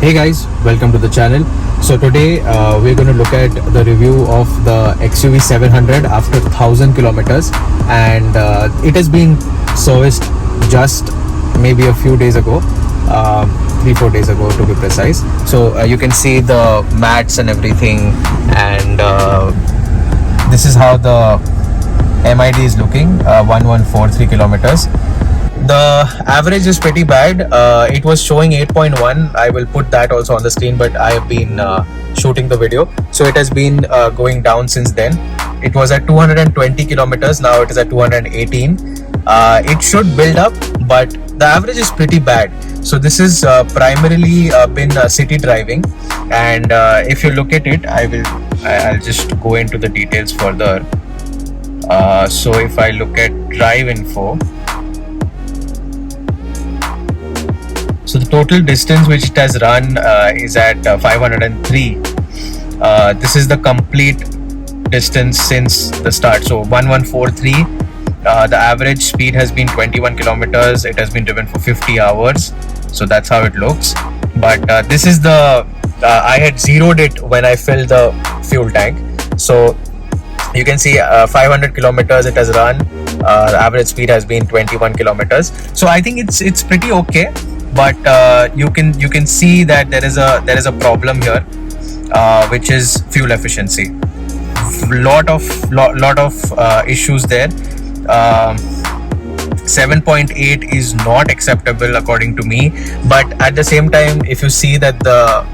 Hey guys, welcome to the channel. So today we're going to look at the review of the XUV700 after 1000 kilometers, and it has been serviced just maybe a few days ago, 3-4 days ago to be precise. So you can see the mats and everything, and this is how the MID is looking, 1143 kilometers. The average is pretty bad. It was showing 8.1. I will put that also on the screen, but I have been shooting the video, so it has been going down since then. It was at 220 kilometers, now it is at 218. It should build up, but the average is pretty bad. So this is primarily been city driving, and if you look at it, I'll just go into the details further. So if I look at drive info, so the total distance which it has run is at 503. This is the complete distance since the start. So 1143. The average speed has been 21 kilometers. It has been driven for 50 hours. So that's how it looks. But this is the I had zeroed it when I filled the fuel tank. So you can see 500 kilometers it has run. The average speed has been 21 kilometers. So I think it's pretty okay. But you can see that there is a problem here, which is fuel efficiency. Lot of issues there. 7.8 is not acceptable according to me. But at the same time, if you see that the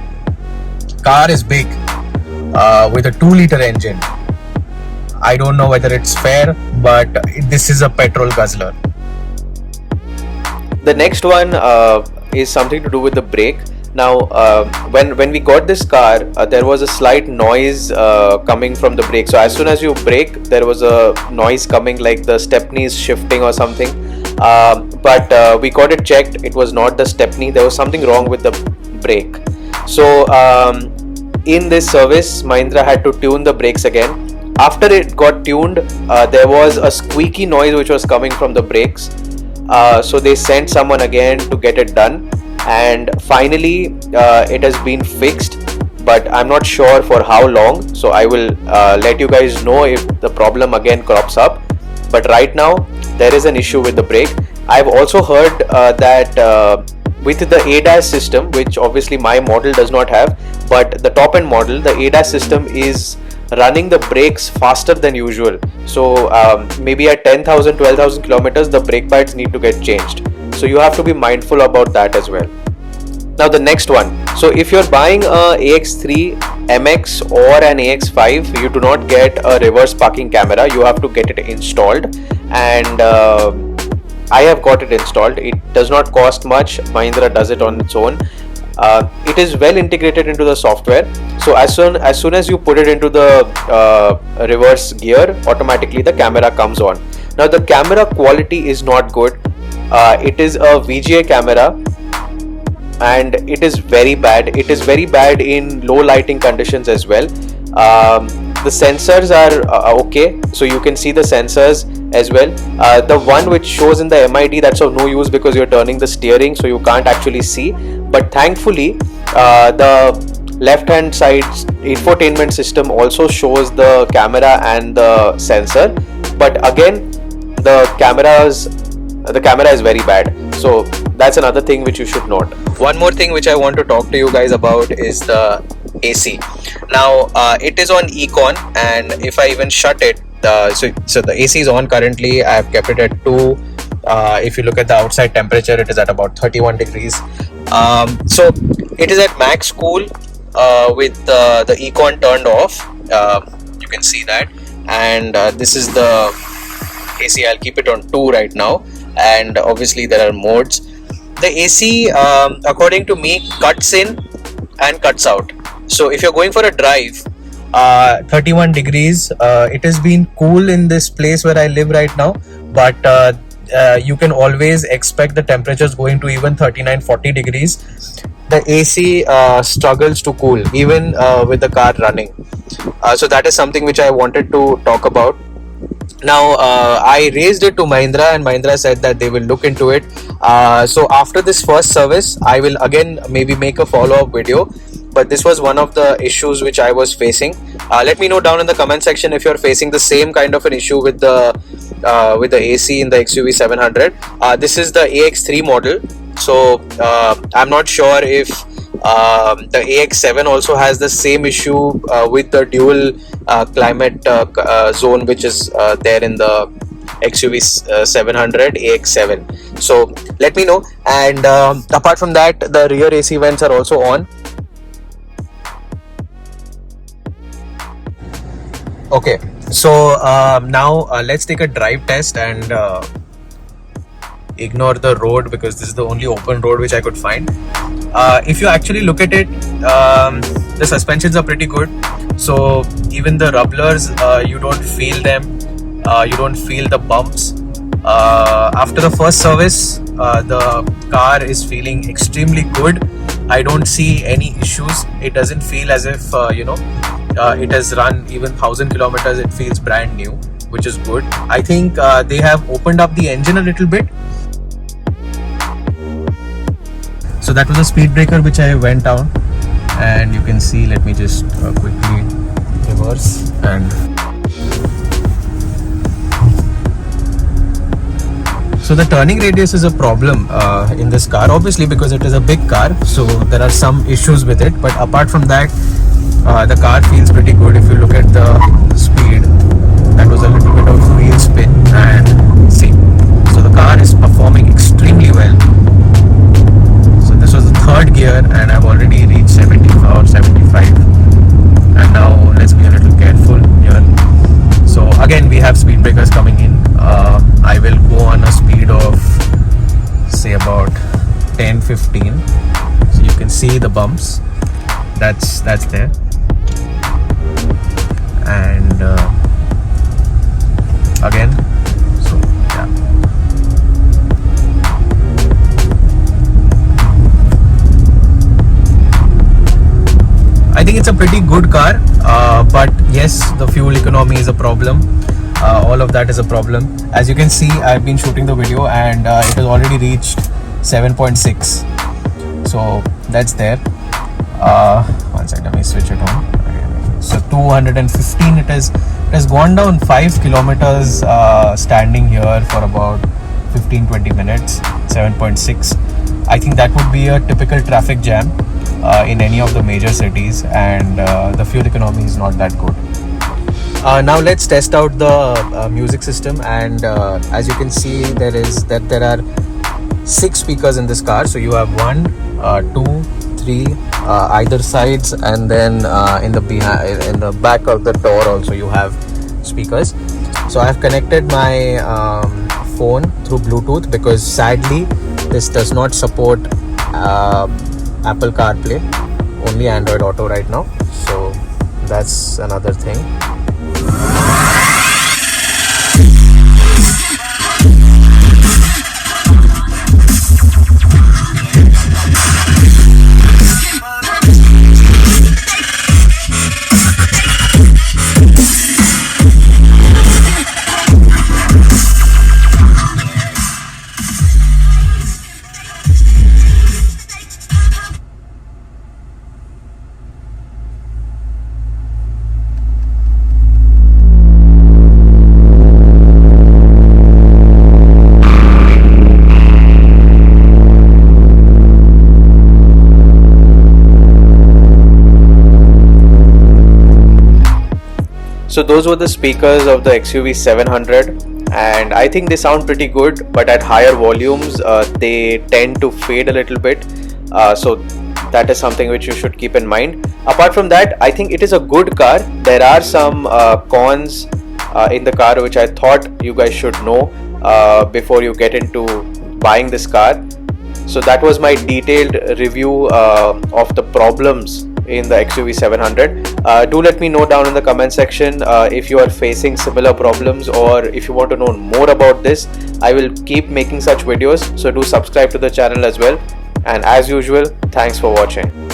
car is big with a 2-liter engine, I don't know whether it's fair, but this is a petrol guzzler. The next one is something to do with the brake. Now, when we got this car, there was a slight noise coming from the brake. So as soon as you brake, there was a noise coming, like the stepney is shifting or something. But we got it checked. It was not the stepney. There was something wrong with the brake. So in this service, Mahindra had to tune the brakes again. After it got tuned, there was a squeaky noise which was coming from the brakes. So they sent someone again to get it done, and finally it has been fixed, but I'm not sure for how long. So I will let you guys know if the problem again crops up. But right now there is an issue with the brake. I've also heard that with the ADAS system, which obviously my model does not have, but the top end model, the ADAS system is running the brakes faster than usual. So maybe at 10,000 12,000 kilometers the brake pads need to get changed, so you have to be mindful about that as well. Now the next one, so if you're buying a AX3 MX or an AX5, you do not get a reverse parking camera. You have to get it installed, and I have got it installed. It does not cost much. Mahindra does it on its own. It is well integrated into the software. So as soon as you put it into the reverse gear, automatically the camera comes on. Now the camera quality is not good. It is a VGA camera, and it is very bad. It is very bad in low lighting conditions as well. The sensors are okay, so you can see the sensors as well. The one which shows in the MID, that's of no use because you're turning the steering, so you can't actually see. But thankfully the left hand side infotainment system also shows the camera and the sensor, but again the camera is very bad. So that's another thing which you should note. One more thing which I want to talk to you guys about is the AC. Now it is on Econ, and if I even shut it, so the AC is on currently. I have kept it at 2. If you look at the outside temperature, it is at about 31 degrees. So it is at max cool with the Econ turned off. You can see that, and this is the AC. I'll keep it on 2 right now, and obviously there are modes. The AC, according to me, cuts in and cuts out. So if you're going for a drive, 31 degrees, it has been cool in this place where I live right now, but you can always expect the temperatures going to even 39-40 degrees. The AC struggles to cool even with the car running. So that is something which I wanted to talk about. Now I raised it to Mahindra, and Mahindra said that they will look into it. So after this first service, I will again maybe make a follow-up video. But this was one of the issues which I was facing. Let me know down in the comment section if you're facing the same kind of an issue with the AC in the XUV 700. This is the AX3 model, so I'm not sure if the AX7 also has the same issue with the dual climate zone which is there in the XUV 700 AX7. So let me know. And apart from that, the rear AC vents are also on. Okay, so now let's take a drive test and ignore the road because this is the only open road which I could find. If you actually look at it, the suspensions are pretty good. So even the rubblers, you don't feel them, you don't feel the bumps. After the first service, the car is feeling extremely good. I don't see any issues. It doesn't feel as if it has run even 1,000 kilometers. It feels brand new, which is good. I think they have opened up the engine a little bit. So that was a speed breaker which I went down, and you can see, let me just quickly reverse. And so the turning radius is a problem in this car, obviously, because it is a big car, so there are some issues with it. But apart from that, the car feels pretty good. If you look at the speed, that was a little bit of wheel spin, and see, so the car is performing extremely well. So this was the third gear, and I've already reached 70 or 75. And now let's be a little careful here. So again, we have speed breakers coming in. I will go on a speed of say about 10-15. So you can see the bumps. That's there. And again, so yeah. I think it's a pretty good car, but yes, the fuel economy is a problem. All of that is a problem. As you can see, I've been shooting the video, and it has already reached 7.6. So that's there. One second, let me switch it on. So 215, it has gone down 5 kilometers standing here for about 15-20 minutes. 7.6. I think that would be a typical traffic jam in any of the major cities, and the fuel economy is not that good. Now let's test out the music system, and as you can see, there are 6 speakers in this car. So you have 1, 2, 3 either sides, and then in the back of the door also you have speakers. So I have connected my phone through Bluetooth because sadly this does not support Apple CarPlay, only Android Auto right now. So that's another thing. So those were the speakers of the XUV 700, and I think they sound pretty good, but at higher volumes they tend to fade a little bit. So that is something which you should keep in mind. Apart from that, I think it is a good car. There are some cons in the car which I thought you guys should know before you get into buying this car. So that was my detailed review of the problems in the XUV 700. Do let me know down in the comment section if you are facing similar problems, or if you want to know more about this. I will keep making such videos, so do subscribe to the channel as well. And as usual, thanks for watching.